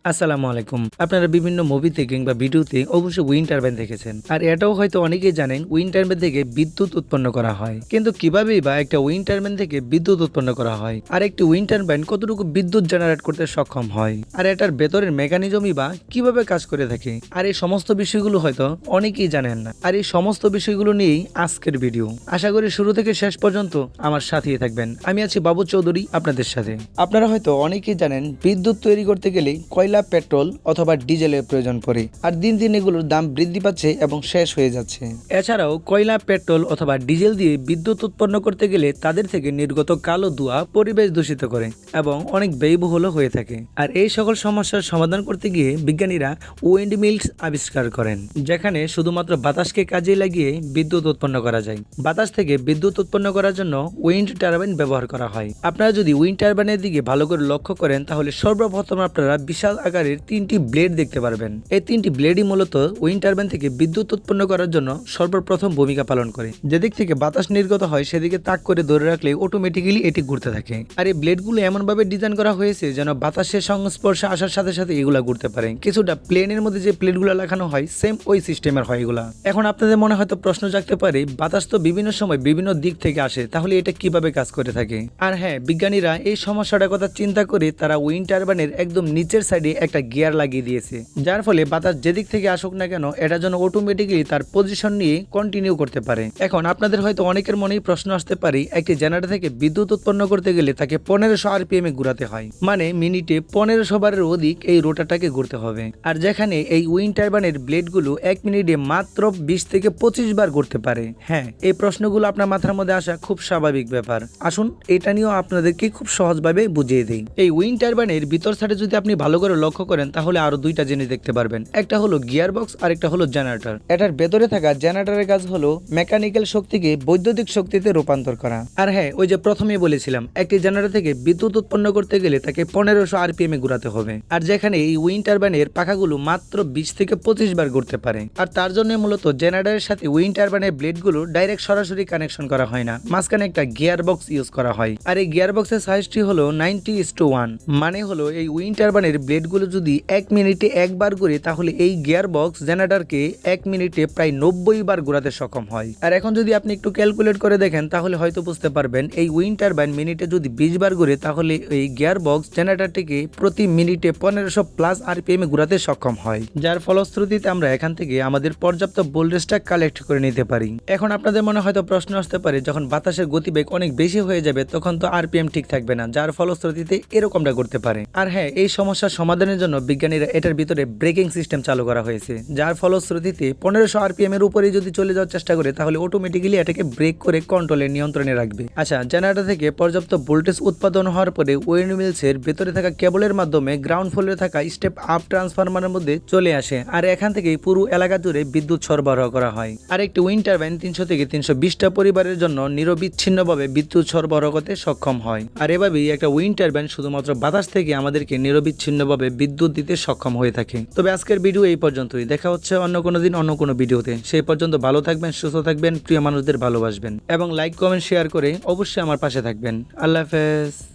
আসসালামু আলাইকুম। আপনারা বিভিন্ন মুভিতে কিংবা ভিডিওতে অবশ্যই উইন্ড টারবাইন দেখেছেন। আর এটাও হয়তো অনেকেই জানেন উইন্ড টারবাইন থেকে বিদ্যুৎ উৎপন্ন করা হয়। কিন্তু কিভাবেই বা একটা উইন্ড টারবাইন থেকে বিদ্যুৎ উৎপন্ন করা হয়? আর একটি উইন্ড টারবাইন কতটুকু বিদ্যুৎ জেনারেট করতে সক্ষম হয়? আর এটার ভেতরের মেকানিজমই বা কিভাবে কাজ করে থাকে? আর এই সমস্ত বিষয়গুলো হয়তো অনেকেই জানেন না। আর এই সমস্ত বিষয়গুলো নিয়েই আজকের ভিডিও। আশা করি শুরু থেকে শেষ পর্যন্ত আমার সাথেই থাকবেন। আমি আছি বাবু চৌধুরী আপনাদের সাথে। আপনারা হয়তো অনেকেই জানেন বিদ্যুৎ তৈরি করতে গেলে কয়লা, পেট্রোল অথবা ডিজেলের প্রয়োজন পড়ে। আর দিন দিন এগুলোর দাম বৃদ্ধি পাচ্ছে এবং শেষ হয়ে যাচ্ছে। এছাড়াও কয়লা, পেট্রোল অথবা ডিজেল দিয়ে বিদ্যুৎ উৎপন্ন করতে গেলে তাদের থেকে নির্গত কালো ধোঁয়া পরিবেশ দূষিত করে এবং অনেক ব্যয়বহুল হয়ে থাকে। আর এই সকল সমস্যার সমাধান করতে গিয়ে বিজ্ঞানীরা উইন্ড মিলস আবিষ্কার করেন, যেখানে শুধুমাত্র বাতাসকে কাজে লাগিয়ে বিদ্যুৎ উৎপন্ন করা যায়। বাতাস থেকে বিদ্যুৎ উৎপন্ন করার জন্য উইন্ড টারবাইন ব্যবহার করা হয়। আপনারা যদি উইন্ড টারবাইনের দিকে ভালো করে লক্ষ্য করেন তাহলে সর্বপ্রথম আপনারা বিশাল আকারের তিনটি ব্লেড দেখতে পারবেন। এই তিনটি ব্লেডই মূলত উইন্ড টারবাইন থেকে বিদ্যুৎ উৎপন্ন করার জন্য সর্বপ্রথম ভূমিকা পালন করে। যেদিক থেকে বাতাস নির্গত হয় সেদিকে তাক করে ধরে রাখলে অটোমেটিক্যালি এটি ঘুরতে থাকে। আর এই ব্লেডগুলো এমনভাবে ডিজাইন করা হয়েছে যেন বাতাসের সংস্পর্শে আসার সাথে সাথে এগুলা ঘুরতে পারে। কিছুটা প্লেনের মধ্যে যে প্লেটগুলো লাগানো হয় সেম ওই সিস্টেমের হয় এগুলা। এখন আপনাদের মনে হয়তো প্রশ্ন জাগতে পারে, বাতাস তো বিভিন্ন সময় বিভিন্ন দিক থেকে আসে, তাহলে এটা কিভাবে কাজ করে থাকে? আর হ্যাঁ, বিজ্ঞানীরা এই সমস্যাটার কথা চিন্তা করে তারা উইন্ড টারবাইনের একদম নিচের সাইডে একটা গিয়ার লাগিয়ে দিয়েছে, যার ফলে বাতাস যেদিক থেকে আসুক না কেন এটা যেন অটোমেটিক্যালি তার পজিশন নিয়ে কন্টিনিউ করতে পারে। এখন আপনাদের হয়তো অনেকের মনেই প্রশ্ন আসতে পারে, একটি জেনারেটর থেকে বিদ্যুৎ উৎপন্ন করতে গেলে তাকে 1500 আরপিএম এ ঘুরাতে হয়, মানে মিনিটে 1500 বারের অধিক এই রোটারটাকে ঘুরতে হবে। আর যেখানে এই উইন্ড টারবাইনের ব্লেডগুলো 1 মিনিটে মাত্র 20 থেকে 25 বার ঘুরতে পারে। হ্যাঁ, এই প্রশ্নগুলো আপনার মাথার মধ্যে আসা খুব স্বাভাবিক ব্যাপার। আসুন এটা নিয়েও আপনাদেরকে খুব সহজভাবে বুঝিয়ে দিই। এই উইন্ড টারবাইনের ভিতর সাইডে যদি আপনি ভালো করে লক্ষ্য করেন তাহলে আরো দুইটা জিনিস দেখতে পারবেন। একটা হলো গিয়ার বক্স আর একটা হলো জেনারেটর। এটার ভেতরে থাকা জেনারেটরের কাজ হলো মেকানিক্যাল শক্তিকে বৈদ্যুতিক শক্তিতে রূপান্তর করা। আর হ্যাঁ, ওই যে প্রথমেই বলেছিলাম একটি জেনারেটর থেকে বিদ্যুৎ উৎপন্ন করতে গেলে তাকে 1500 আরপিএম এ ঘুরাতে হবে। আর যেখানে এই উইন্ড টারবাইনের পাখাগুলো মাত্র 20 থেকে 25 বার ঘুরতে পারে। আর তার জন্য মূলত জেনারেটরের সাথে উইন্ড টারবাইনের ব্লেডগুলো ডাইরেক্ট সরাসরি কানেকশন করা হয় না, মাঝখানে একটা গিয়ার বক্স ইউজ করা হয়। আর এই গিয়ার বক্সের সাইজটি হলো 90:1, মানে হলো এই উইন্ড টারবাইনের ব্লেডগুলো যদি 1 মিনিটে একবার ঘুরে তাহলে এই গিয়ার বক্স জেনারেটরকে 1 মিনিটে প্রায় 90 বার ঘোরাতে সক্ষম হয়। আর এখন যদি আপনি একটু ক্যালকুলেট করে দেখেন তাহলে হয়তো বুঝতে পারবেন, এই উইন্ড টারবাইন মিনিটে যদি 20 বার ঘুরে তাহলে এই গিয়ার বক্স জেনারেটরটিকে প্রতি মিনিটে 1500 প্লাস আরপিএম এ ঘোরাতে সক্ষম হয়, যার ফলশ্রুতিতে আমরা এখান থেকে আমাদের পর্যাপ্ত ভোল্টেজটা কালেক্ট করে নিতে পারি। এখন আপনাদের মনে হয়তো প্রশ্ন আসতে পারে, যখন বাতাসের গতিবেগ অনেক বেশি হয়ে যাবে তখন তো আরপিএম ঠিক থাকবে না, যার ফলশ্রুতিতে এরকমটা করতে পারে। আর হ্যাঁ, এই সমস্যার সমাধানের জন্য বিজ্ঞানীরা এটার ভিতরে ব্রেকিং সিস্টেম চালু করা হয়েছে, যার ফলশ্রুতিতে 1500 আরপিএম এর উপরে যদি চলে যাওয়ার চেষ্টা করে তাহলে অটোমেটিক্যালি এটাকে ব্রেক করে কন্ট্রোলের নিয়ন্ত্রণে রাখবে। আচ্ছা, জেনারেটর থেকে পর্যাপ্ত ভোল্টেজ উৎপাদন হওয়ার পরে উইন্ড মিলসের ভেতরে থাকা কেবলের মাধ্যমে গ্রাউন্ড ফ্লোরে থাকা স্টেপ আপ ট্রান্সফরমারের মধ্যে চলে আসে। আর এখান থেকেই পুরো এলাকা জুড়ে বিদ্যুৎ সরবরাহ করা হয়। আর একটি উইন্ড টারবাইন 300 থেকে 320টা পরিবারের জন্য নিরবিচ্ছিন্নভাবে বিদ্যুৎ সরবরাহ করতে সক্ষম হয়। আর এভাবেই একটা উইন্ড টারবাইন শুধুমাত্র বাতাস থেকে আমাদেরকে নিরবিচ্ছিন্নভাবে বিদ্যুৎ দিতে সক্ষম হয়ে থাকে। তবে আজকের ভিডিও এই পর্যন্তই। দেখা হচ্ছে অন্য কোনো দিন অন্য কোনো ভিডিওতে। সেই পর্যন্ত ভালো থাকবেন, সুস্থ থাকবেন, প্রিয় মানুষদের ভালোবাসবেন এবং লাইক, কমেন্ট, শেয়ার করে অবশ্যই আমার পাশে থাকবেন। আল্লাহ হাফেজ।